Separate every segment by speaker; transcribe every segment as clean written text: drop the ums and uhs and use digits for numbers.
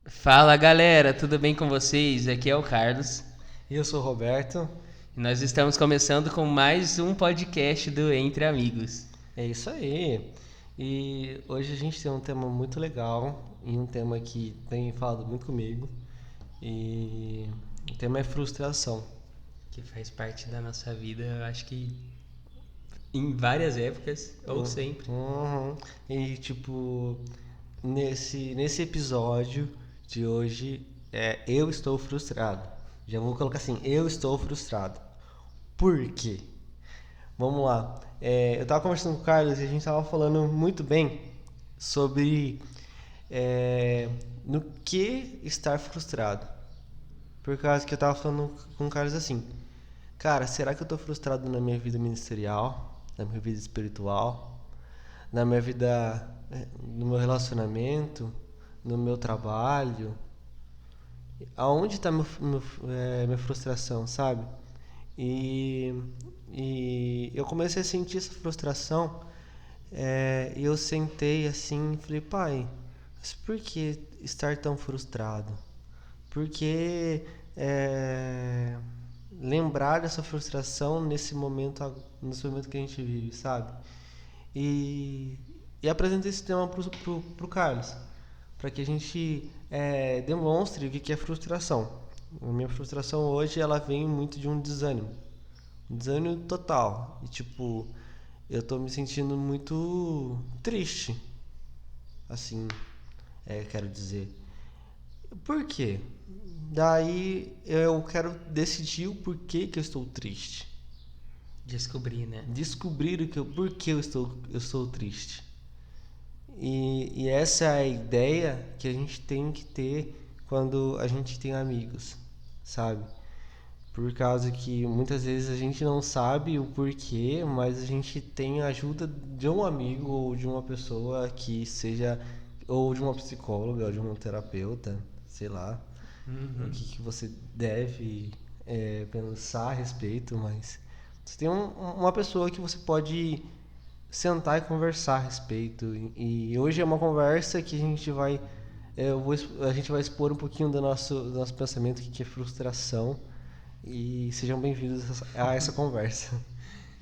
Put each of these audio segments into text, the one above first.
Speaker 1: Fala galera, tudo bem com vocês? Aqui é o Carlos
Speaker 2: E eu sou o Roberto.
Speaker 1: e nós estamos começando com mais um podcast do Entre Amigos.
Speaker 2: É isso aí. E hoje a gente tem um tema muito legal e um tema que tem falado muito comigo. E o tema é frustração.
Speaker 1: Que faz parte da nossa vida, eu acho que em várias épocas ou sempre.
Speaker 2: Uhum. E tipo, nesse episódio de hoje eu estou frustrado. Já vou colocar assim, eu estou frustrado. Por quê? Vamos lá. Eu tava conversando com o Carlos e a gente tava falando muito bem sobre no que estar frustrado. Por causa que eu tava falando com o Carlos assim, cara, será que eu tô frustrado na minha vida ministerial, na minha vida espiritual, na minha vida, no meu relacionamento, no meu trabalho? Aonde está minha frustração, sabe? E, e eu comecei a sentir essa frustração. E eu sentei assim e falei, pai, mas por que estar tão frustrado? Por que lembrar dessa frustração nesse momento que a gente vive, sabe? E, e apresentei esse tema pro Carlos, para que a gente demonstre o que é frustração. A minha frustração hoje ela vem muito de um desânimo total. E tipo, eu tô me sentindo muito triste, assim, quero dizer. Por quê? Daí eu quero decidir o porquê que eu estou triste.
Speaker 1: Descobrir, né?
Speaker 2: Descobrir por que eu estou triste. E essa é a ideia que a gente tem que ter quando a gente tem amigos, sabe? Por causa que muitas vezes a gente não sabe o porquê, mas a gente tem a ajuda de um amigo ou de uma pessoa que seja, ou de uma psicóloga, ou de um terapeuta, sei lá, o
Speaker 1: Uhum.
Speaker 2: que você deve pensar a respeito, mas você tem uma pessoa que você pode sentar e conversar a respeito. E hoje é uma conversa que a gente vai a gente vai expor um pouquinho do nosso pensamento, que é frustração. E sejam bem-vindos a essa conversa.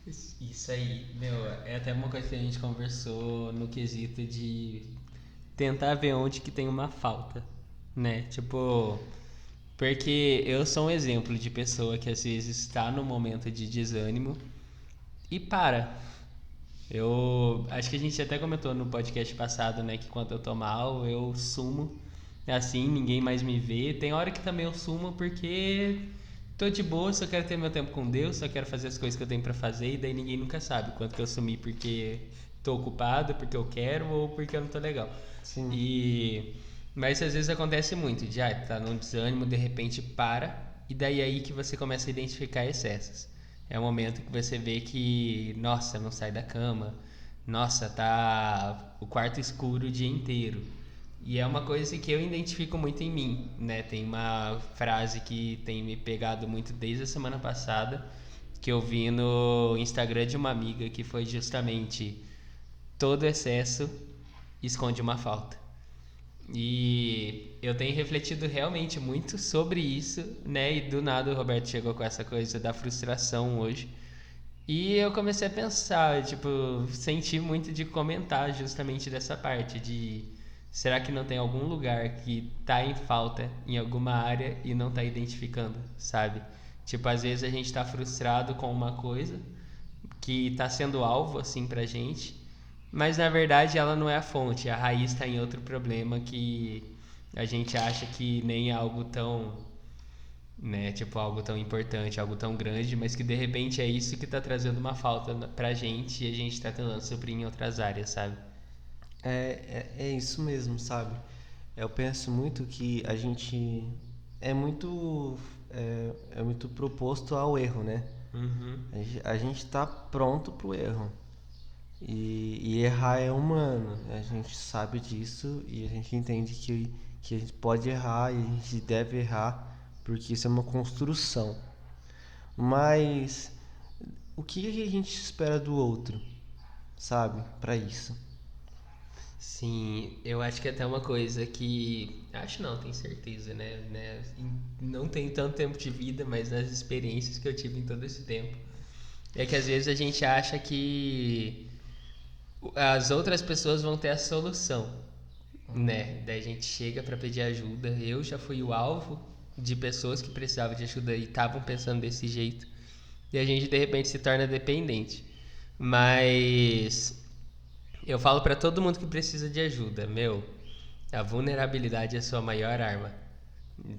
Speaker 1: Isso aí, meu, é até uma coisa que a gente conversou no quesito de tentar ver onde que tem uma falta, né? Tipo, porque eu sou um exemplo de pessoa que às vezes está no momento de desânimo e para. Eu acho que a gente até comentou no podcast passado, né, que quando eu tô mal, eu sumo. Assim, ninguém mais me vê. Tem hora que também eu sumo porque tô de boa, só quero ter meu tempo com Deus, só quero fazer as coisas que eu tenho pra fazer e daí ninguém nunca sabe quanto que eu sumi porque tô ocupado, porque eu quero ou porque eu não tô legal.
Speaker 2: Sim.
Speaker 1: E mas às vezes acontece muito, de tá num desânimo, de repente para e daí é aí que você começa a identificar excessos. É o momento que você vê que, nossa, não sai da cama. Nossa, tá o quarto escuro o dia inteiro. E é uma coisa que eu identifico muito em mim, né? Tem uma frase que tem me pegado muito desde a semana passada, que eu vi no Instagram de uma amiga, que foi justamente: todo excesso esconde uma falta. E eu tenho refletido realmente muito sobre isso, né? E do nada o Roberto chegou com essa coisa da frustração hoje. E eu comecei a pensar, tipo, senti muito de comentar justamente dessa parte de será que não tem algum lugar que tá em falta em alguma área e não tá identificando, sabe? Tipo, às vezes a gente tá frustrado com uma coisa que tá sendo alvo assim pra gente, mas na verdade ela não é a fonte, a raiz está em outro problema que a gente acha que nem é algo tão, né, tipo algo tão importante, algo tão grande, mas que de repente é isso que tá trazendo uma falta pra gente e a gente tá tentando suprir em outras áreas, sabe?
Speaker 2: É isso mesmo, sabe? Eu penso muito que a gente é muito, é muito proposto ao erro, né?
Speaker 1: Uhum.
Speaker 2: A gente tá pronto pro erro. E errar é humano. A gente sabe disso e a gente entende que a gente pode errar e a gente deve errar porque isso é uma construção. Mas o que a gente espera do outro, sabe? Para isso.
Speaker 1: Sim, eu acho que até uma coisa que. Acho não, tenho certeza, né? Não tenho tanto tempo de vida, mas nas experiências que eu tive em todo esse tempo. É que às vezes a gente acha que as outras pessoas vão ter a solução, né? Daí a gente chega pra pedir ajuda. Eu já fui o alvo de pessoas que precisavam de ajuda e estavam pensando desse jeito. E a gente de repente se torna dependente. Mas eu falo pra todo mundo que precisa de ajuda, meu, a vulnerabilidade é a sua maior arma.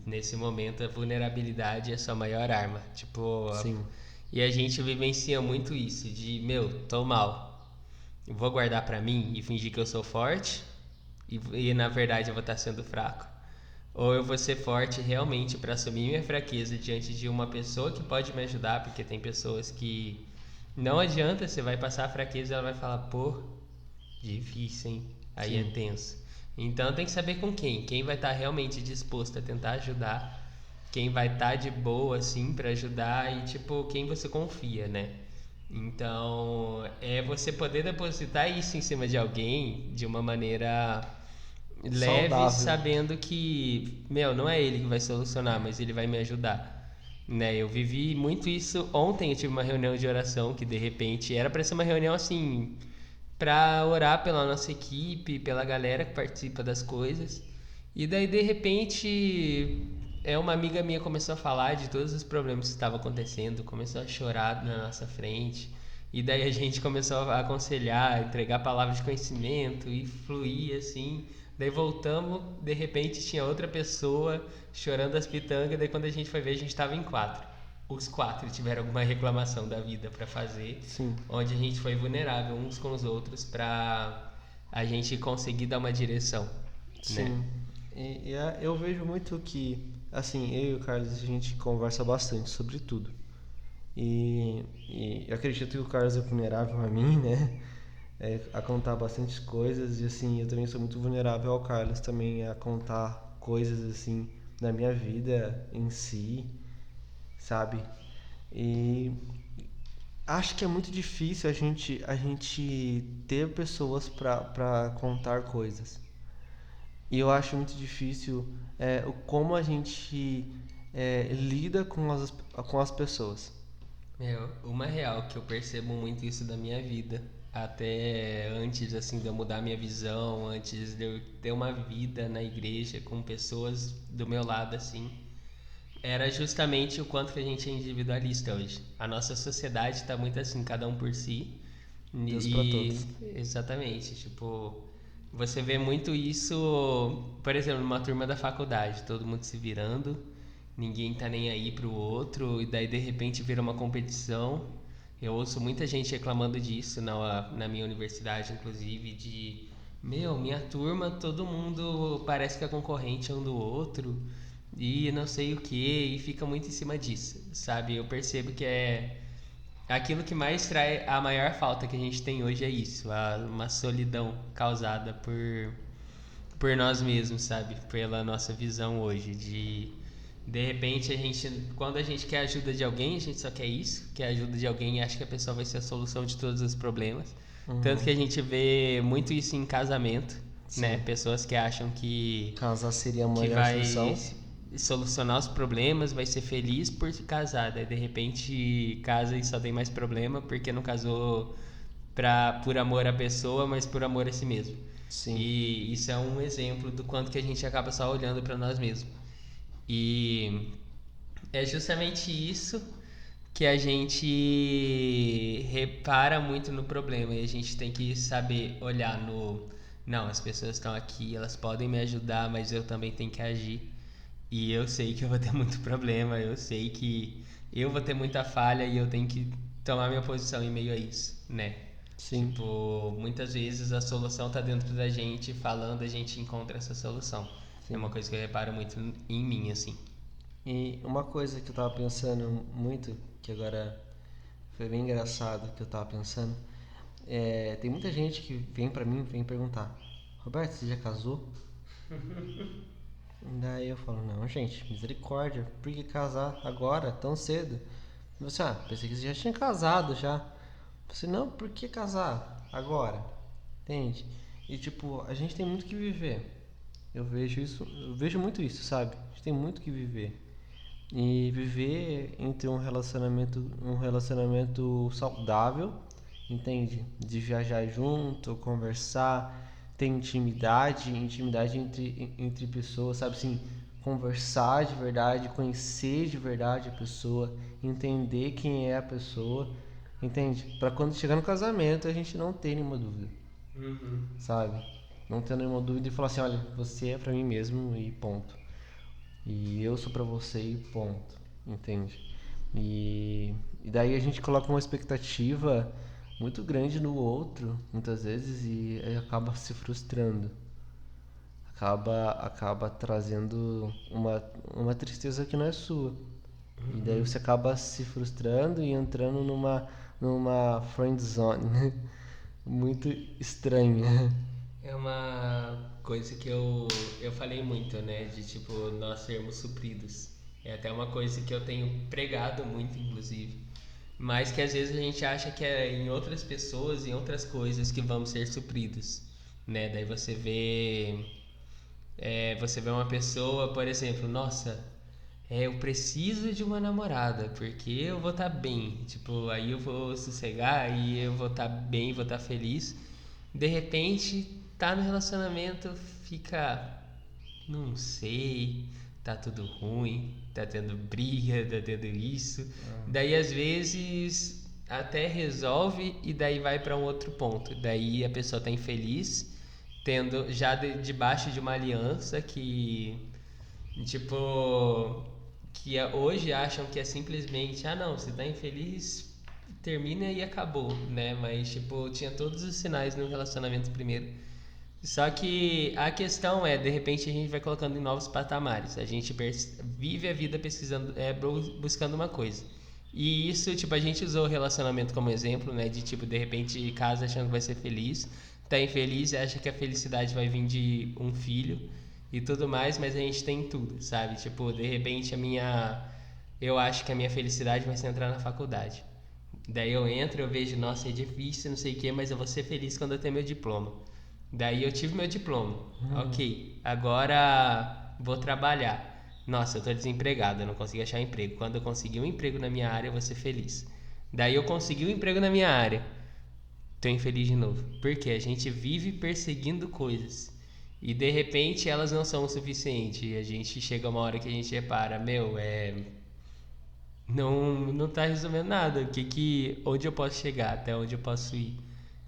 Speaker 1: Nesse momento, a vulnerabilidade é a sua maior arma. Tipo,
Speaker 2: Sim,
Speaker 1: e a gente vivencia muito isso de, meu, tô mal. Eu vou guardar pra mim e fingir que eu sou forte e na verdade eu vou estar sendo fraco. Ou eu vou ser forte realmente para assumir minha fraqueza diante de uma pessoa que pode me ajudar, porque tem pessoas que não adianta, você vai passar a fraqueza e ela vai falar, pô, difícil, hein? Aí é
Speaker 2: sim,
Speaker 1: tenso. Então tem que saber com quem. Quem vai estar realmente disposto a tentar ajudar. Quem vai estar de boa, assim, para ajudar e, tipo, quem você confia, né? Então, é você poder depositar isso em cima de alguém de uma maneira leve,
Speaker 2: saudável.
Speaker 1: sabendo que, meu, não é ele que vai solucionar, mas ele vai me ajudar. Né, eu vivi muito isso ontem. Eu tive uma reunião de oração que de repente era para ser uma reunião assim, para orar pela nossa equipe, pela galera que participa das coisas. E daí de repente uma amiga minha começou a falar de todos os problemas que estavam acontecendo, começou a chorar na nossa frente. E daí a gente começou a aconselhar, entregar palavras de conhecimento e fluir assim. Daí voltamos, de repente tinha outra pessoa chorando as pitangas, daí quando a gente foi ver a gente estava em quatro. Os quatro tiveram alguma reclamação da vida para fazer,
Speaker 2: Sim,
Speaker 1: onde a gente foi vulnerável uns com os outros para a gente conseguir dar uma direção, né?
Speaker 2: sim. Eu vejo muito que, assim, eu e o Carlos, a gente conversa bastante sobre tudo. E eu acredito que o Carlos é vulnerável a mim, né? A contar bastante coisas. E assim, eu também sou muito vulnerável ao Carlos também a contar coisas assim da minha vida em si, sabe? E acho que é muito difícil a gente ter pessoas para contar coisas. E eu acho muito difícil o como a gente lida com as pessoas.
Speaker 1: Meu, uma real que eu percebo muito isso da minha vida, até antes assim de eu mudar minha visão, antes de eu ter uma vida na igreja com pessoas do meu lado assim, era justamente o quanto que a gente é individualista hoje. A nossa sociedade está muito assim, cada um por si.
Speaker 2: Deus para
Speaker 1: E
Speaker 2: todos.
Speaker 1: exatamente, tipo, você vê muito isso, por exemplo, numa turma da faculdade, todo mundo se virando, ninguém tá nem aí pro outro, e daí de repente vira uma competição. Eu ouço muita gente reclamando disso na minha universidade, inclusive, de meu, minha turma, todo mundo parece que é concorrente um do outro e não sei o que, e fica muito em cima disso, sabe? Eu percebo que é aquilo que mais traz a maior falta que a gente tem hoje é isso, uma solidão causada por nós mesmos, sabe? Pela nossa visão hoje de repente a gente quando a gente quer a ajuda de alguém, a gente só quer isso, quer a ajuda de alguém e acha que a pessoa vai ser a solução de todos os problemas. Tanto que
Speaker 2: Uhum.
Speaker 1: a gente vê muito isso em casamento, né?
Speaker 2: Sim.
Speaker 1: Pessoas que acham
Speaker 2: Casar seria a
Speaker 1: que
Speaker 2: melhor
Speaker 1: vai
Speaker 2: solução.
Speaker 1: solucionar os problemas, vai ser feliz por se casar. Daí de repente casa e só tem mais problema porque não casou por amor à pessoa, mas por amor a si mesmo.
Speaker 2: Sim.
Speaker 1: E isso é um exemplo do quanto que a gente acaba só olhando para nós mesmos. E é justamente isso que a gente repara muito no problema e a gente tem que saber olhar no não, as pessoas estão aqui, elas podem me ajudar, mas eu também tenho que agir. E eu sei que eu vou ter muito problema, eu sei que eu vou ter muita falha e eu tenho que tomar minha posição em meio a isso, né?
Speaker 2: Sim.
Speaker 1: Tipo, muitas vezes a solução tá dentro da gente, falando a gente encontra essa solução. É uma
Speaker 2: Sim.
Speaker 1: coisa que eu reparo muito em mim, assim.
Speaker 2: E uma coisa que eu tava pensando muito, que agora foi bem engraçado que eu tava pensando, tem muita gente que vem pra mim, vem perguntar, Roberto, você já casou? Daí eu falo, não, gente, misericórdia, por que casar agora, tão cedo? Você, pensei que você já tinha casado já. Você, não, por que casar agora? Entende? E tipo, a gente tem muito que viver. Eu vejo muito isso, sabe? A gente tem muito que viver. E viver entre um relacionamento saudável, entende? De viajar junto, conversar, ter intimidade entre pessoas, sabe assim, conversar de verdade, conhecer de verdade a pessoa, entender quem é a pessoa, entende? Para quando chegar no casamento a gente não ter nenhuma dúvida,
Speaker 1: Uhum.
Speaker 2: sabe? Não ter nenhuma dúvida e falar assim, olha, você é pra mim mesmo e ponto. E eu sou pra você e ponto, entende? E daí a gente coloca uma expectativa muito grande no outro, muitas vezes, e aí acaba se frustrando. Acaba trazendo uma tristeza que não é sua. E daí
Speaker 1: Uhum.
Speaker 2: você acaba se frustrando e entrando numa friend zone, né? Muito estranha.
Speaker 1: É uma coisa que eu falei muito, né? De tipo, nós sermos supridos. É até uma coisa que eu tenho pregado muito, inclusive. Mas que às vezes a gente acha que é em outras pessoas, em outras coisas que vamos ser supridos, né? Daí você vê uma pessoa, por exemplo, nossa, eu preciso de uma namorada, porque eu vou estar bem. Tipo, aí eu vou sossegar, aí eu vou estar bem, vou estar feliz. De repente, tá no relacionamento, fica, não sei, tá tudo ruim, tá tendo briga, tá tendo isso. Daí às vezes até resolve e daí vai para um outro ponto. Daí a pessoa tá infeliz, tendo já debaixo de uma aliança que tipo, hoje acham que é simplesmente, ah não, você tá infeliz, termina e acabou, né? Mas tipo, tinha todos os sinais no relacionamento primeiro. Só que a questão é, de repente a gente vai colocando em novos patamares. A gente vive a vida pesquisando, buscando uma coisa. E isso, tipo, a gente usou o relacionamento como exemplo, né? De tipo, de repente casa achando que vai ser feliz, tá infeliz e acha que a felicidade vai vir de um filho e tudo mais, mas a gente tem tudo, sabe? Tipo, de repente eu acho que a minha felicidade vai ser entrar na faculdade. Daí eu entro, eu vejo, nossa, é difícil, não sei o que, mas eu vou ser feliz quando eu ter meu diploma. Daí eu tive meu diploma. Ok, agora vou trabalhar. Nossa, eu tô desempregado, eu não consigo achar emprego. Quando eu conseguir um emprego na minha área, eu vou ser feliz. Daí eu consegui um emprego na minha área. Tô infeliz de novo. Porque a gente vive perseguindo coisas. E de repente elas não são o suficiente. E a gente chega uma hora que a gente repara, meu, não tá resolvendo nada. Onde eu posso chegar? Até onde eu posso ir?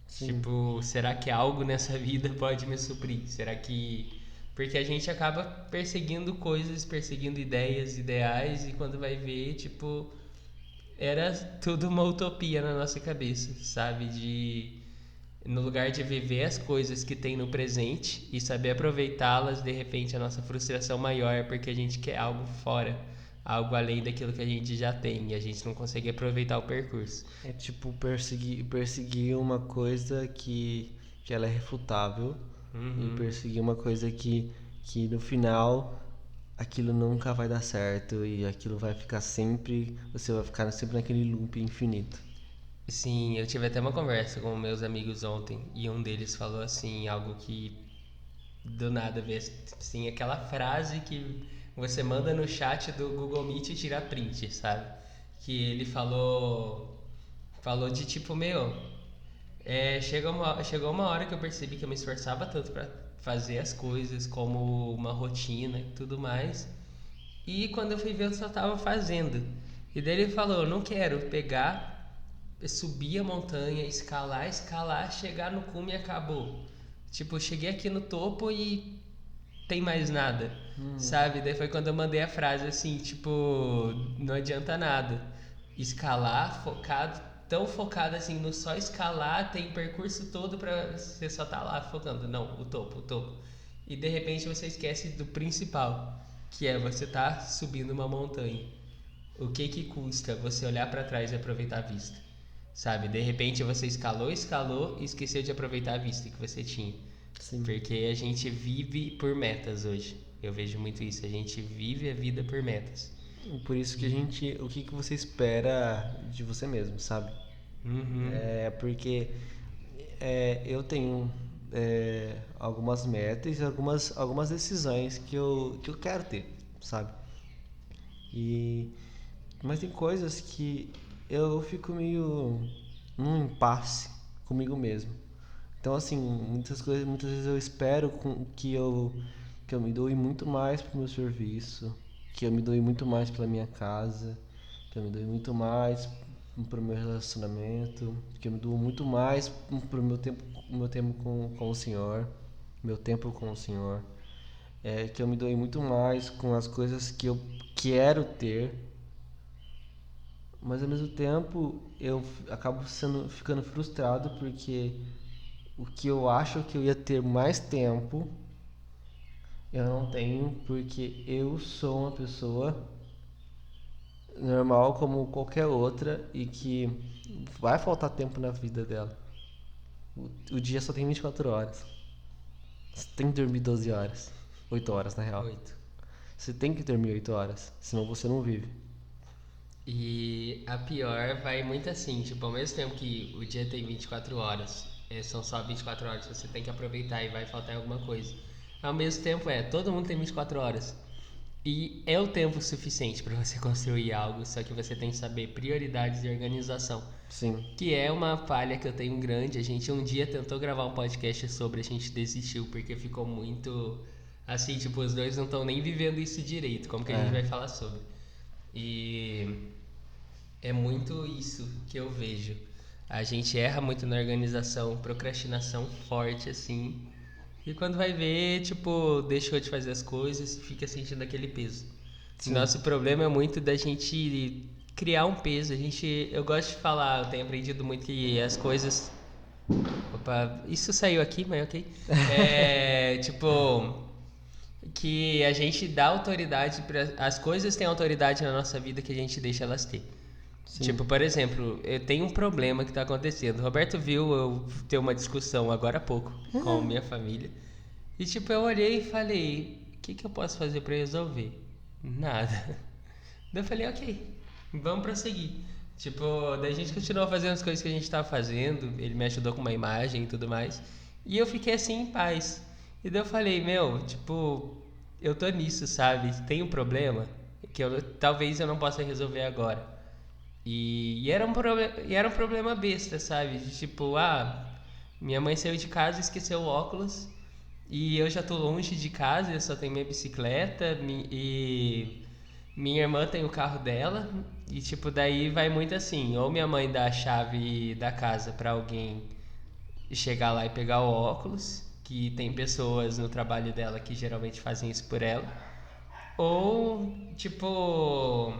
Speaker 2: Sim.
Speaker 1: Tipo, será que algo nessa vida pode me suprir? Será que. Porque a gente acaba perseguindo coisas, perseguindo ideias, ideais, e quando vai ver, tipo, era tudo uma utopia na nossa cabeça, sabe? No lugar de viver as coisas que tem no presente e saber aproveitá-las, de repente a nossa frustração maior é porque a gente quer algo fora, algo além daquilo que a gente já tem e a gente não consegue aproveitar o percurso.
Speaker 2: É tipo perseguir uma coisa que ela é refutável e
Speaker 1: Uhum.
Speaker 2: perseguir uma coisa que no final aquilo nunca vai dar certo e aquilo vai ficar sempre, você vai ficar sempre naquele loop infinito.
Speaker 1: Sim, eu tive até uma conversa com meus amigos ontem e um deles falou assim, algo que do nada veio assim, aquela frase que você manda no chat do Google Meet e tira print, sabe? Que ele falou de tipo, meu, chegou uma hora que eu percebi que eu me esforçava tanto para fazer as coisas como uma rotina e tudo mais. E quando eu fui ver, eu só tava fazendo. E daí ele falou: eu não quero pegar, subir a montanha, escalar, chegar no cume e acabou. Tipo, eu cheguei aqui no topo e tem mais nada, sabe? Daí foi quando eu mandei a frase assim: tipo, não adianta nada. Escalar focado, tão focado assim no só escalar, tem percurso todo pra você só tá lá focando. Não, o topo, o topo. E de repente você esquece do principal, que é você tá subindo uma montanha. O que custa você olhar para trás e aproveitar a vista? Sabe? De repente você escalou e esqueceu de aproveitar a vista que você tinha.
Speaker 2: Sim.
Speaker 1: Porque a gente vive por metas hoje. Eu vejo muito isso. A gente vive a vida por metas.
Speaker 2: Por isso que a
Speaker 1: E.
Speaker 2: gente, o que você espera de você mesmo, sabe?
Speaker 1: Uhum.
Speaker 2: É porque eu tenho algumas metas e algumas decisões que eu quero ter, sabe? Mas tem coisas que eu fico meio num impasse comigo mesmo. Então, assim, muitas vezes eu espero que eu me doe muito mais pro meu serviço, que eu me doe muito mais pela minha casa, que eu me doe muito mais pro meu relacionamento, que eu me dou muito mais pro meu tempo com o Senhor, meu tempo com o Senhor, que eu me doe muito mais com as coisas que eu quero ter, mas ao mesmo tempo eu acabo ficando frustrado porque o que eu acho que eu ia ter mais tempo, eu não tenho, porque eu sou uma pessoa normal como qualquer outra e que vai faltar tempo na vida dela. O dia só tem 24 horas. Você tem que dormir 12 horas. 8 horas, na real.
Speaker 1: 8.
Speaker 2: Você tem que dormir 8 horas, senão você não vive.
Speaker 1: E a pior vai muito assim, tipo, ao mesmo tempo que o dia tem 24 horas, são só 24 horas, você tem que aproveitar e vai faltar alguma coisa. Ao mesmo tempo todo mundo tem 24 horas. E é o tempo suficiente para você construir algo, só que você tem que saber prioridades e organização.
Speaker 2: Sim.
Speaker 1: Que é uma falha que eu tenho grande. A gente um dia tentou gravar um podcast sobre, a gente desistiu porque ficou muito assim, tipo, os dois não estão nem vivendo isso direito. Como que a gente vai falar sobre? E é muito isso que eu vejo. A gente erra muito na organização, procrastinação forte assim. E quando vai ver, tipo, deixou de fazer as coisas e fica sentindo aquele peso.
Speaker 2: Sim.
Speaker 1: Nosso problema é muito da gente criar um peso. Eu gosto de falar, eu tenho aprendido muito que as coisas. Opa, isso saiu aqui, mas ok. Tipo, que a gente dá autoridade para as coisas têm autoridade na nossa vida que a gente deixa elas ter.
Speaker 2: Sim.
Speaker 1: Tipo, por exemplo, eu tenho um problema que tá acontecendo. O Roberto viu eu ter uma discussão agora há pouco com minha família. E tipo, eu olhei e falei, o que eu posso fazer pra resolver? Nada. Daí eu falei, ok, vamos prosseguir. Tipo, daí a gente continuou fazendo as coisas que a gente tava fazendo, ele me ajudou com uma imagem e tudo mais. E eu fiquei assim em paz. E daí eu falei, meu, tipo, eu tô nisso, sabe? Tem um problema que talvez eu não possa resolver agora. E era um problema besta, sabe? De tipo, minha mãe saiu de casa e esqueceu o óculos. E eu já tô longe de casa, eu só tenho minha bicicleta e minha irmã tem o carro dela. E tipo, daí vai muito assim, ou minha mãe dá a chave da casa pra alguém chegar lá e pegar o óculos, que tem pessoas no trabalho dela que geralmente fazem isso por ela. Ou, tipo,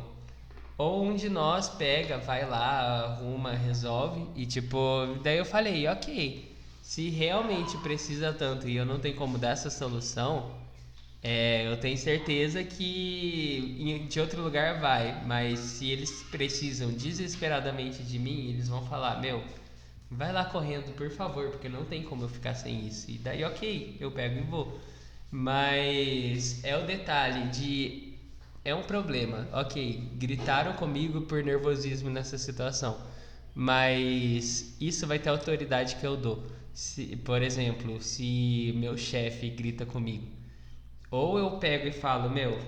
Speaker 1: ou um de nós pega, vai lá, arruma, resolve. E tipo, daí eu falei, ok, se realmente precisa tanto e eu não tenho como dar essa solução, eu tenho certeza que de outro lugar vai. Mas se eles precisam desesperadamente de mim, eles vão falar, meu, vai lá correndo, por favor, porque não tem como eu ficar sem isso. E daí, ok, eu pego e vou. Mas é o detalhe de. É um problema, ok. Gritaram comigo por nervosismo nessa situação. Mas isso vai ter a autoridade que eu dou. Por exemplo, se meu chefe grita comigo, ou eu pego e falo, meu,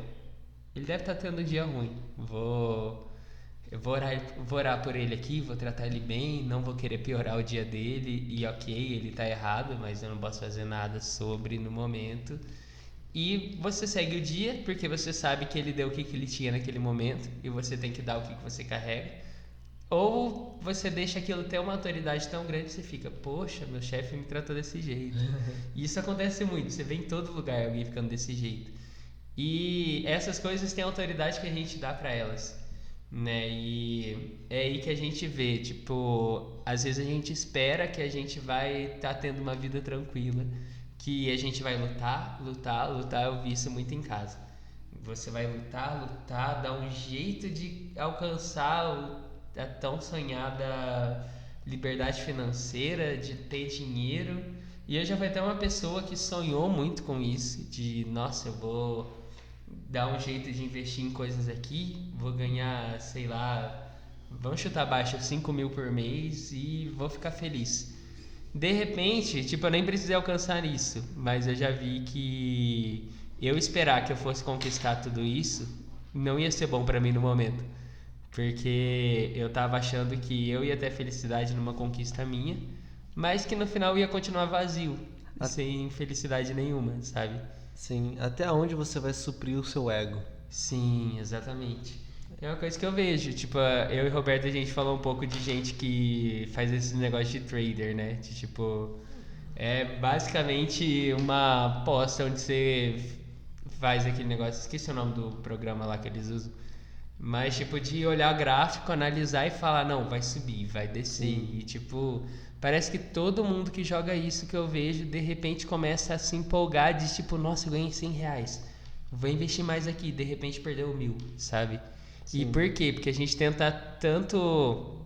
Speaker 1: ele deve estar tendo um dia ruim. Vou orar por ele aqui, vou tratar ele bem, não vou querer piorar o dia dele. E ok, ele tá errado, mas eu não posso fazer nada sobre no momento. E você segue o dia, porque você sabe que ele deu o que ele tinha naquele momento, e você tem que dar o que você carrega. Ou você deixa aquilo ter uma autoridade tão grande que você fica, poxa, meu chefe me tratou desse jeito. E isso acontece muito, você vê em todo lugar alguém ficando desse jeito. E essas coisas têm a autoridade que a gente dá pra elas, né? E é aí que a gente vê, tipo, às vezes a gente espera que a gente vai estar tendo uma vida tranquila, que a gente vai lutar, lutar, lutar. Eu vi isso muito em casa. Você vai lutar, lutar, dar um jeito de alcançar a tão sonhada liberdade financeira, de ter dinheiro. E eu já vai ter uma pessoa que sonhou muito com isso, de nossa, eu vou dar um jeito de investir em coisas aqui, vou ganhar, sei lá, vamos chutar baixo 5 mil por mês e vou ficar feliz. de repente, tipo, eu nem precisei alcançar isso, mas eu já vi que eu esperar que eu fosse conquistar tudo isso não ia ser bom pra mim no momento. Porque eu tava achando que eu ia ter felicidade numa conquista minha, mas que no final ia continuar vazio,
Speaker 2: A-
Speaker 1: sem felicidade nenhuma, sabe?
Speaker 2: Sim, até onde você vai suprir o seu ego?
Speaker 1: Sim, exatamente. É uma coisa que eu vejo, tipo, eu e Roberto a gente falou um pouco de gente que faz esse negócio de trader, né? De tipo, é basicamente uma aposta onde você faz aquele negócio, esqueci o nome do programa lá que eles usam, mas tipo de olhar gráfico, analisar e falar, não, vai subir, vai descer.
Speaker 2: Sim,
Speaker 1: E tipo, parece que todo mundo que joga isso que eu vejo, de repente começa a se empolgar de tipo, nossa, eu ganhei R$ 100. Vou investir mais aqui, de repente perdeu 1.000, sabe? E
Speaker 2: sim,
Speaker 1: por quê? Porque a gente tenta tanto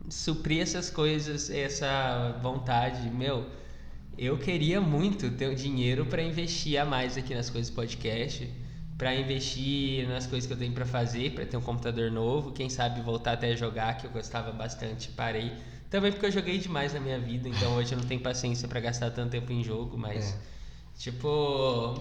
Speaker 1: suprir essas coisas, essa vontade, meu. Eu queria muito ter o dinheiro para investir a mais aqui nas coisas do podcast, para investir nas coisas que eu tenho para fazer, para ter um computador novo, quem sabe voltar até a jogar, que eu gostava bastante, parei. Também porque eu joguei demais na minha vida, então hoje eu não tenho paciência para gastar tanto tempo em jogo, mas
Speaker 2: é,
Speaker 1: tipo,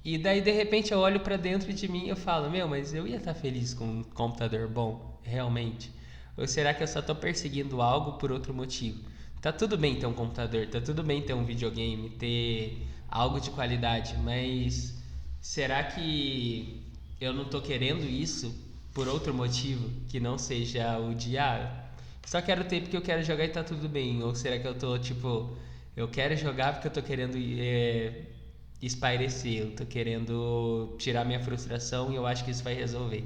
Speaker 1: e daí de repente eu olho para dentro de mim e eu falo, meu, mas eu ia estar feliz com um computador bom, realmente? Ou será que eu só tô perseguindo algo por outro motivo? Tá tudo bem ter um computador, tá tudo bem ter um videogame, ter algo de qualidade, mas será que eu não tô querendo isso por outro motivo que não seja o de só quero ter porque eu quero jogar e tá tudo bem? Ou será que eu tô tipo, eu quero jogar porque eu tô querendo espairecer, eu tô querendo tirar minha frustração e eu acho que isso vai resolver,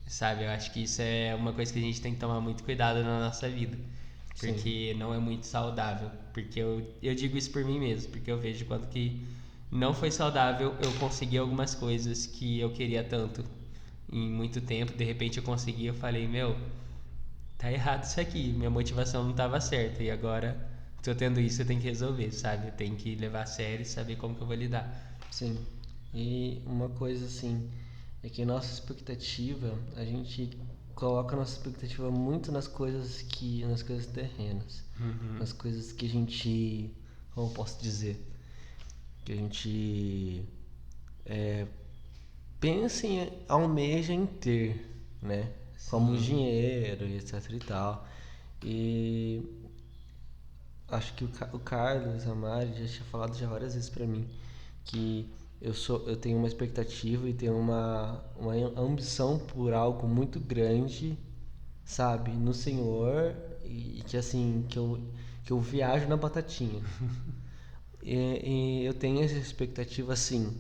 Speaker 1: sabe? Eu acho que isso é uma coisa que a gente tem que tomar muito cuidado na nossa vida,
Speaker 2: sim,
Speaker 1: porque não é muito saudável, porque eu digo isso por mim mesmo, porque eu vejo quanto que não foi saudável eu conseguir algumas coisas que eu queria tanto em muito tempo, de repente eu consegui, eu falei, meu, tá errado isso aqui, minha motivação não estava certa e agora tô tendo isso, eu tenho que resolver, sabe? Eu tenho que levar a sério e saber como que eu vou lidar.
Speaker 2: sim. E uma coisa assim, é que nossa expectativa, a gente coloca nossa expectativa muito nas coisas terrenas,
Speaker 1: Uhum.
Speaker 2: nas coisas que a gente, como eu posso dizer, que a gente pensa em almeja em ter, né? Como
Speaker 1: Sim.
Speaker 2: dinheiro e etc e tal. E acho que o Carlos, a Mari já tinha falado já várias vezes pra mim que eu tenho uma expectativa e tenho uma ambição por algo muito grande, sabe, no Senhor e que assim que eu viajo na batatinha. E eu tenho essa expectativa sim,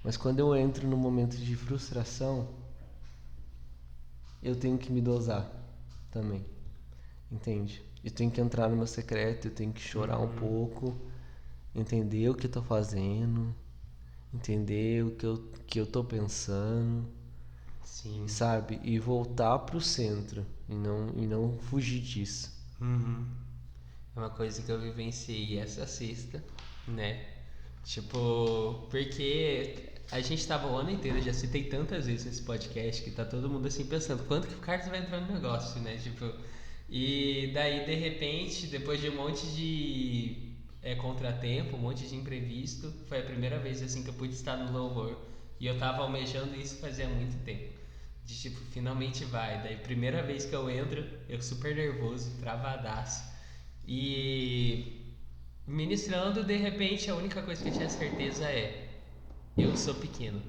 Speaker 2: mas quando eu entro no momento de frustração, eu tenho que me dosar também, entende? Eu tenho que entrar no meu secreto, eu tenho que chorar um
Speaker 1: Uhum.
Speaker 2: pouco, entender o que eu tô fazendo, entender que eu tô pensando,
Speaker 1: Sim.
Speaker 2: sabe? E voltar pro centro e não fugir disso.
Speaker 1: Uhum. É uma coisa que eu vivenciei essa sexta, né? Tipo, porque a gente tava o ano inteiro, eu já citei tantas vezes nesse podcast que tá todo mundo assim pensando, quando que o Carlos vai entrar no negócio, né? Tipo, e daí de repente, depois de um monte de contratempo, um monte de imprevisto, foi a primeira vez assim que eu pude estar no louvor. E eu tava almejando isso fazia muito tempo. De tipo, finalmente vai. Daí primeira vez que eu entro, eu super nervoso, travadaço. E ministrando, de repente, a única coisa que eu tinha certeza é: eu sou pequeno.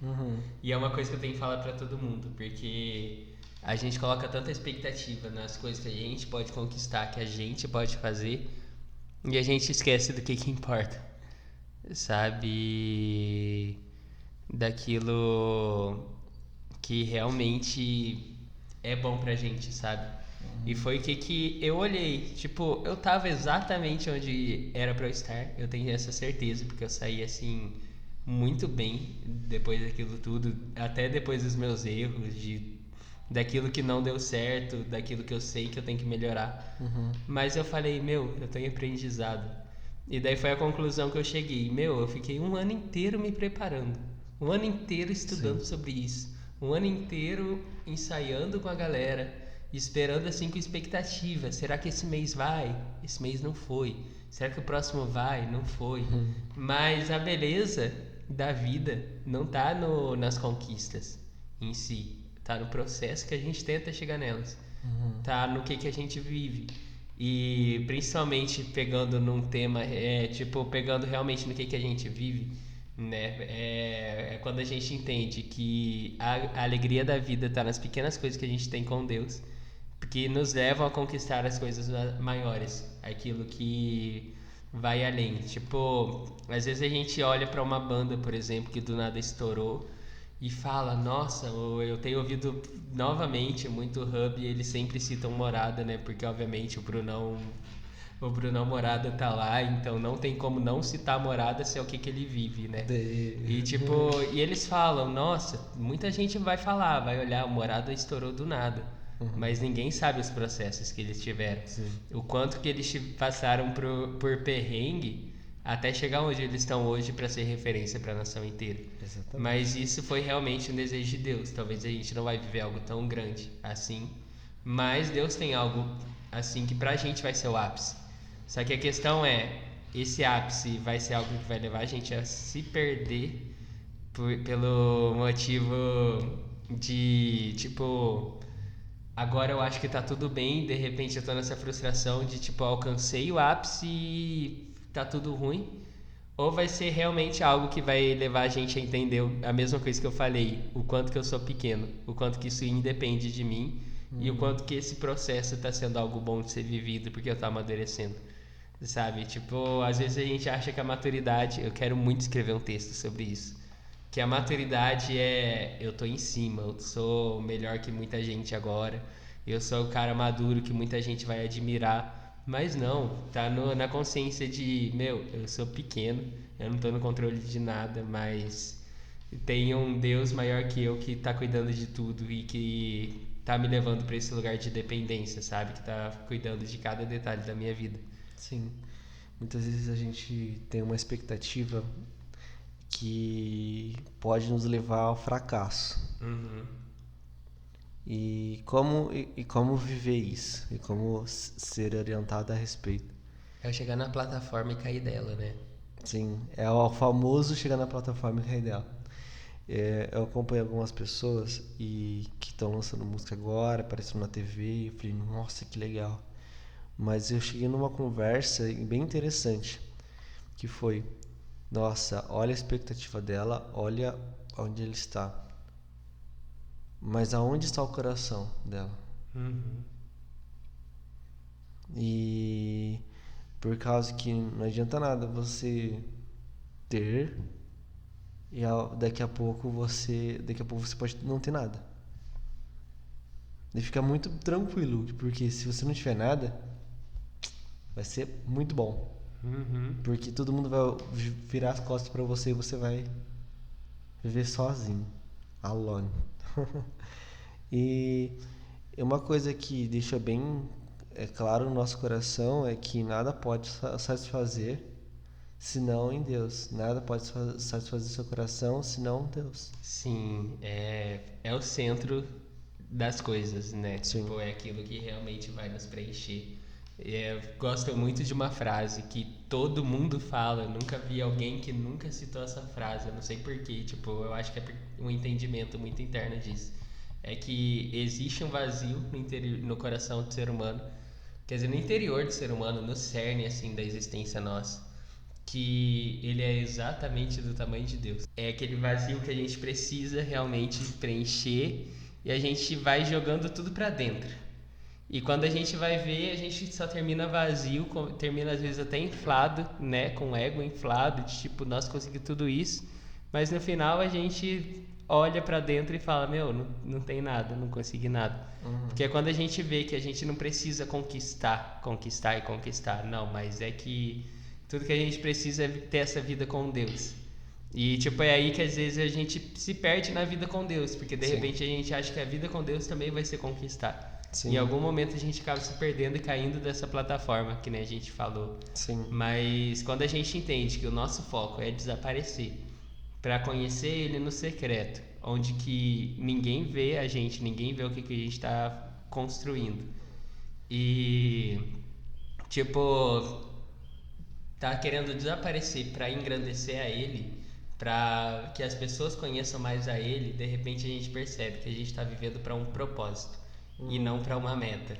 Speaker 2: Uhum.
Speaker 1: E é uma coisa que eu tenho que falar pra todo mundo, porque a gente coloca tanta expectativa nas coisas que a gente pode conquistar, que a gente pode fazer, e a gente esquece do que importa, sabe? Daquilo que realmente é bom pra gente, sabe? E foi que eu olhei, tipo, eu tava exatamente onde era pra eu estar, eu tenho essa certeza, porque eu saí assim muito bem depois daquilo tudo, até depois dos meus erros, daquilo que não deu certo, daquilo que eu sei que eu tenho que melhorar.
Speaker 2: Uhum.
Speaker 1: Mas eu falei, meu, eu tenho aprendizado. E daí foi a conclusão que eu cheguei. Meu, eu fiquei um ano inteiro me preparando. Um ano inteiro
Speaker 2: Sim.
Speaker 1: estudando sobre isso. Um ano inteiro ensaiando com a galera. esperando assim com expectativa. Será que esse mês vai? Esse mês não foi. Será que o próximo vai? Não foi. Mas a beleza da vida não tá nas conquistas em si. Tá no processo que a gente tenta chegar nelas. Tá no que a gente vive. E principalmente pegando num tema, tipo, pegando realmente no que a gente vive, né? É quando a gente entende que a alegria da vida tá nas pequenas coisas que a gente tem com Deus, que nos levam a conquistar as coisas maiores, aquilo que vai além. Tipo, às vezes a gente olha para uma banda, por exemplo, que do nada estourou e fala, nossa, eu tenho ouvido novamente muito Hub e eles sempre citam Morada, né? Porque obviamente o Brunão Morada tá lá, então não tem como não citar Morada se é o que ele vive, né? E tipo, e eles falam, nossa, muita gente vai falar, vai olhar, o Morada estourou do nada. Mas ninguém sabe os processos que eles tiveram.
Speaker 2: Sim.
Speaker 1: O quanto que eles passaram por perrengue até chegar onde eles estão hoje para ser referência para a nação inteira.
Speaker 2: Exatamente.
Speaker 1: Mas isso foi realmente um desejo de Deus. Talvez a gente não vai viver algo tão grande assim, mas Deus tem algo assim que pra gente vai ser o ápice. Só que a questão é, esse ápice vai ser algo que vai levar a gente a se perder pelo motivo de, tipo, agora eu acho que tá tudo bem, de repente eu tô nessa frustração de, tipo, alcancei o ápice e tá tudo ruim. Ou vai ser realmente algo que vai levar a gente a entender a mesma coisa que eu falei, o quanto que eu sou pequeno, o quanto que isso independe de mim e o quanto que esse processo está sendo algo bom de ser vivido porque eu tô amadurecendo, sabe? Tipo, às vezes a gente acha que a maturidade, eu quero muito escrever um texto sobre isso, que a maturidade é eu tô em cima, eu sou melhor que muita gente agora, eu sou o cara maduro que muita gente vai admirar. Mas não, tá na consciência de, meu, eu sou pequeno, eu não tô no controle de nada, mas tem um Deus maior que eu que tá cuidando de tudo e que tá me levando para esse lugar de dependência, sabe? Que tá cuidando de cada detalhe da minha vida.
Speaker 2: Sim. Muitas vezes a gente tem uma expectativa que pode nos levar ao fracasso. E como viver isso? E como ser orientado a respeito?
Speaker 1: É eu chegar na plataforma e cair dela, né?
Speaker 2: Sim, é o famoso chegar na plataforma e cair dela. Eu acompanho algumas pessoas que estão lançando música agora, aparecendo na TV, e eu falei, nossa, que legal. Mas eu cheguei numa conversa bem interessante, que foi, nossa, olha a expectativa dela, olha onde ele está. Mas aonde está o coração dela? E por causa que não adianta nada você ter e daqui a pouco você pode não ter nada. E fica muito tranquilo, porque se você não tiver nada, vai ser muito bom. Porque todo mundo vai virar as costas pra você e você vai viver sozinho, alone. E uma coisa que deixa bem claro no nosso coração é que nada pode satisfazer senão em Deus. Nada pode satisfazer seu coração senão Deus.
Speaker 1: Sim, é o centro das coisas, né?
Speaker 2: Sim.
Speaker 1: Tipo, é aquilo que realmente vai nos preencher. Eu gosto muito de uma frase que todo mundo fala, eu nunca vi alguém que nunca citou essa frase, eu não sei porquê, tipo, eu acho que é um entendimento muito interno disso. É que existe um vazio no coração do ser humano, quer dizer, no interior do ser humano, no cerne, assim, da existência nossa, que ele é exatamente do tamanho de Deus. É aquele vazio que a gente precisa realmente preencher e a gente vai jogando tudo pra dentro. E quando a gente vai ver, a gente só termina vazio, termina às vezes até inflado, né? Com o ego inflado, de tipo, nós conseguimos tudo isso. Mas no final a gente olha pra dentro e fala, meu, não tem nada, não consegui nada. Porque é quando a gente vê que a gente não precisa conquistar e conquistar. Não, mas é que tudo que a gente precisa é ter essa vida com Deus. E tipo, é aí que às vezes a gente se perde na vida com Deus, porque de repente a gente acha que a vida com Deus também vai ser conquistar.
Speaker 2: Sim.
Speaker 1: Em algum momento a gente acaba se perdendo e caindo dessa plataforma, que nem a gente falou.
Speaker 2: Sim.
Speaker 1: Mas quando a gente entende que o nosso foco é desaparecer, para conhecer ele no secreto, onde que ninguém vê a gente, ninguém vê o que a gente está construindo. E, tipo, tá querendo desaparecer para engrandecer a ele, para que as pessoas conheçam mais a ele. De repente a gente percebe que a gente está vivendo para um propósito e não para uma meta.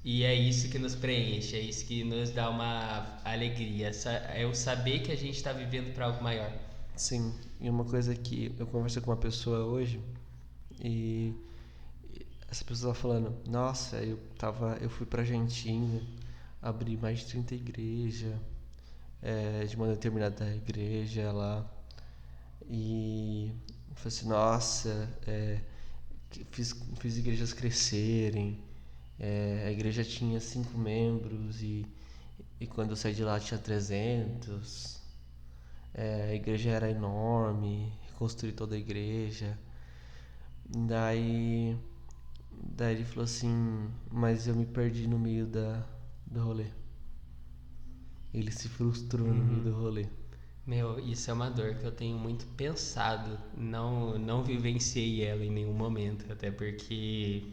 Speaker 1: E é isso que nos preenche, é isso que nos dá uma alegria, é o saber que a gente está vivendo para algo maior.
Speaker 2: Sim, e uma coisa que eu conversei com uma pessoa hoje e essa pessoa estava falando, nossa, eu fui pra Argentina, abri mais de 30 igrejas, de uma determinada igreja lá, e eu falei assim, nossa, fiz igrejas crescerem, a igreja tinha 5 membros e quando eu saí de lá tinha 300. A igreja era enorme, reconstruí toda a igreja. Daí ele falou assim, mas eu me perdi no meio do rolê. Ele se frustrou no meio do rolê.
Speaker 1: Meu, isso é uma dor que eu tenho muito pensado. Não vivenciei ela em nenhum momento, até porque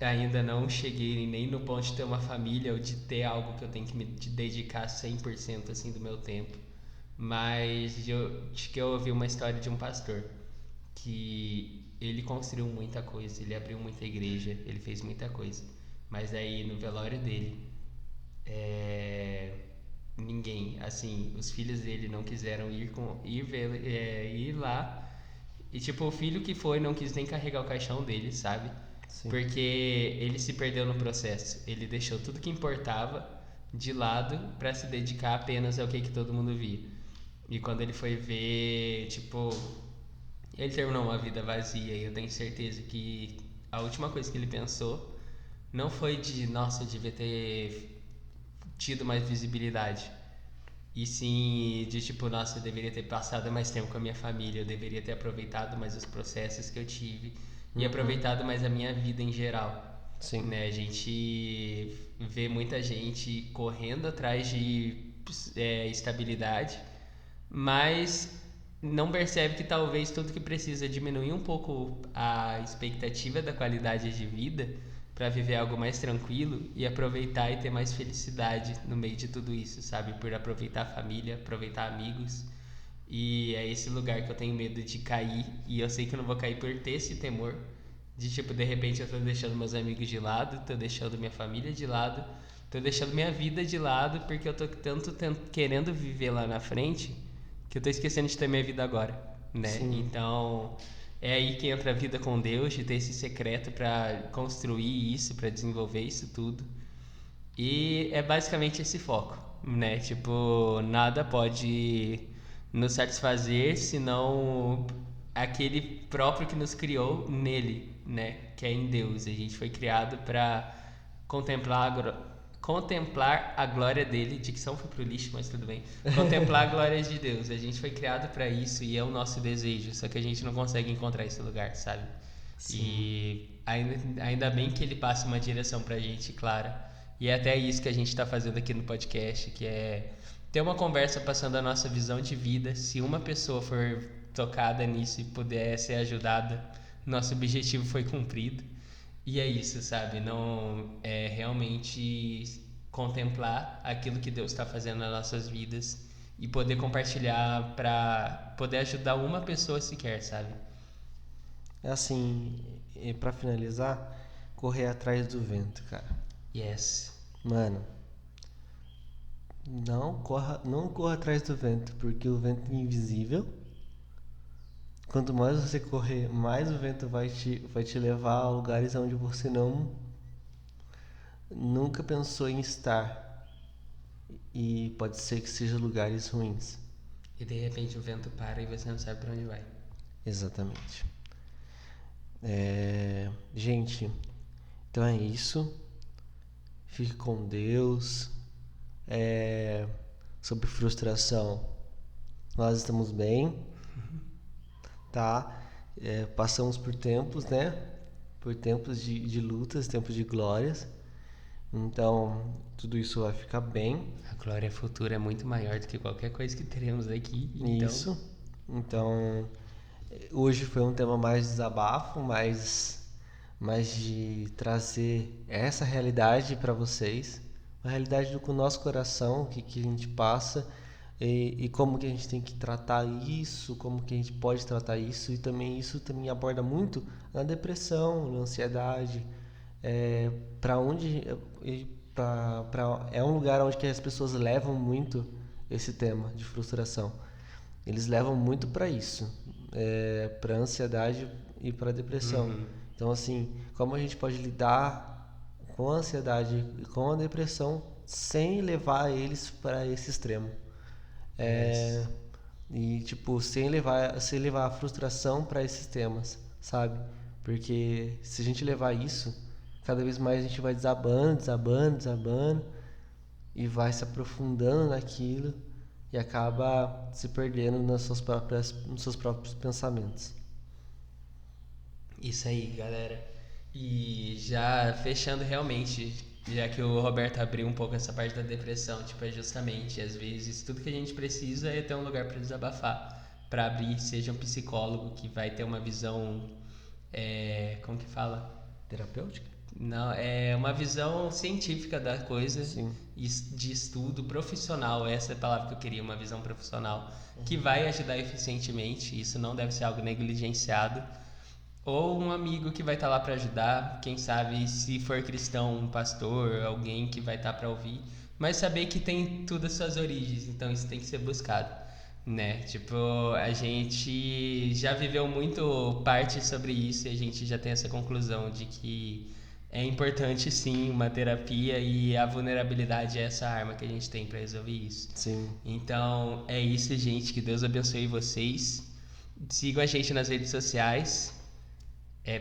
Speaker 1: ainda não cheguei nem no ponto de ter uma família ou de ter algo que eu tenho que me dedicar 100% assim do meu tempo. Mas acho que eu ouvi uma história de um pastor que ele construiu muita coisa, ele abriu muita igreja, ele fez muita coisa. Mas aí no velório dele, ninguém, assim, os filhos dele não quiseram ir lá. E tipo, o filho que foi não quis nem carregar o caixão dele, sabe?
Speaker 2: Sim.
Speaker 1: Porque ele se perdeu no processo. Ele deixou tudo que importava de lado para se dedicar apenas ao que todo mundo via. E quando ele foi ver, tipo, ele terminou uma vida vazia. E eu tenho certeza que a última coisa que ele pensou não foi de, nossa, eu devia ter tido mais visibilidade. E sim de tipo, nossa, eu deveria ter passado mais tempo com a minha família, eu deveria ter aproveitado mais os processos que eu tive e aproveitado mais a minha vida em geral.
Speaker 2: Sim.
Speaker 1: Né? A gente vê muita gente correndo atrás de estabilidade, mas não percebe que talvez tudo que precisa é diminuir um pouco a expectativa da qualidade de vida para viver algo mais tranquilo e aproveitar e ter mais felicidade no meio de tudo isso, sabe? Por aproveitar a família, aproveitar amigos. E é esse lugar que eu tenho medo de cair, e eu sei que eu não vou cair por ter esse temor de tipo, de repente eu tô deixando meus amigos de lado, tô deixando minha família de lado, tô deixando minha vida de lado porque eu tô tanto querendo viver lá na frente que eu tô esquecendo de ter minha vida agora, né?
Speaker 2: Sim.
Speaker 1: Então, é aí que entra a vida com Deus, de ter esse secreto para construir isso, para desenvolver isso tudo. E é basicamente esse foco, né? Tipo, nada pode nos satisfazer senão aquele próprio que nos criou nele, né? Que é em Deus. A gente foi criado para contemplar a glória dele. Dicção foi pro lixo, mas tudo bem. Contemplar a glória de Deus. A gente foi criado para isso e é o nosso desejo. Só que a gente não consegue encontrar esse lugar, sabe?
Speaker 2: Sim.
Speaker 1: E ainda bem que ele passa uma direção pra gente clara. E é até isso que a gente está fazendo aqui no podcast, que é ter uma conversa passando a nossa visão de vida. Se uma pessoa for tocada nisso e puder ser ajudada, nosso objetivo foi cumprido. E é isso, sabe? Não é realmente contemplar aquilo que Deus está fazendo nas nossas vidas e poder compartilhar para poder ajudar uma pessoa sequer, sabe?
Speaker 2: É assim, e pra finalizar, correr atrás do vento, cara.
Speaker 1: Yes.
Speaker 2: Mano, não corra atrás do vento, porque o vento é invisível. Quanto mais você correr, mais o vento vai te levar a lugares onde você nunca pensou em estar. E pode ser que sejam lugares ruins.
Speaker 1: E de repente o vento para e você não sabe para onde vai.
Speaker 2: Exatamente. Gente, então é isso. Fique com Deus. Sobre frustração, nós estamos bem, tá? Passamos por tempos, né? Por tempos de lutas, tempos de glórias. Então, tudo isso vai ficar bem.
Speaker 1: A glória futura é muito maior do que qualquer coisa que teremos aqui. Então...
Speaker 2: Isso. Então, hoje foi um tema mais desabafo, mais mas de trazer essa realidade para vocês, a realidade do nosso coração, o que a gente passa e como que a gente tem que tratar isso, como que a gente pode tratar isso, e também isso também aborda muito na depressão, na ansiedade, para onde é um lugar onde que as pessoas levam muito esse tema de frustração. Eles levam muito para isso, para ansiedade e para depressão. Então, assim, como a gente pode lidar com a ansiedade e com a depressão sem levar eles para esse extremo? E, tipo, sem levar a frustração para esses temas, sabe? Porque se a gente levar isso, cada vez mais a gente vai desabando e vai se aprofundando naquilo e acaba se perdendo nos seus próprios pensamentos.
Speaker 1: Isso aí, galera. E já fechando realmente, já que o Roberto abriu um pouco essa parte da depressão, tipo, é justamente, às vezes, tudo que a gente precisa é ter um lugar para desabafar, para abrir, seja um psicólogo que vai ter uma visão, como que fala?
Speaker 2: Terapêutica?
Speaker 1: Não, é uma visão científica da coisa,
Speaker 2: Sim.
Speaker 1: de estudo profissional, essa é a palavra que eu queria, uma visão profissional, que vai ajudar eficientemente, isso não deve ser algo negligenciado, ou um amigo que vai estar lá para ajudar, quem sabe se for cristão, um pastor, alguém que vai estar para ouvir, mas saber que tem tudo as suas origens, então isso tem que ser buscado, né? Tipo, a gente já viveu muito parte sobre isso e a gente já tem essa conclusão de que é importante sim uma terapia e a vulnerabilidade é essa arma que a gente tem para resolver isso.
Speaker 2: Sim.
Speaker 1: Então é isso, gente, que Deus abençoe vocês. Sigam a gente nas redes sociais.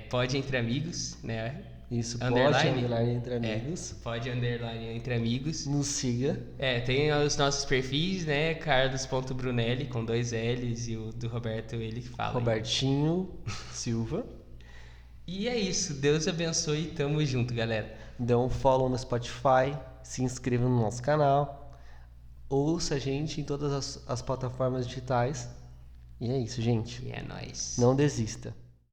Speaker 1: Pode entre amigos, né?
Speaker 2: Isso,
Speaker 1: Underline?
Speaker 2: pode, entre amigos.
Speaker 1: Pode underline entre amigos.
Speaker 2: Nos siga.
Speaker 1: Tem os nossos perfis, né? Carlos.brunelli com 2 L's e o do Roberto ele que fala.
Speaker 2: Robertinho Silva.
Speaker 1: E é isso. Deus abençoe e tamo junto, galera.
Speaker 2: Dê um follow no Spotify. Se inscreva no nosso canal. Ouça a gente em todas as plataformas digitais. E é isso, gente.
Speaker 1: E é nóis.
Speaker 2: Não desista.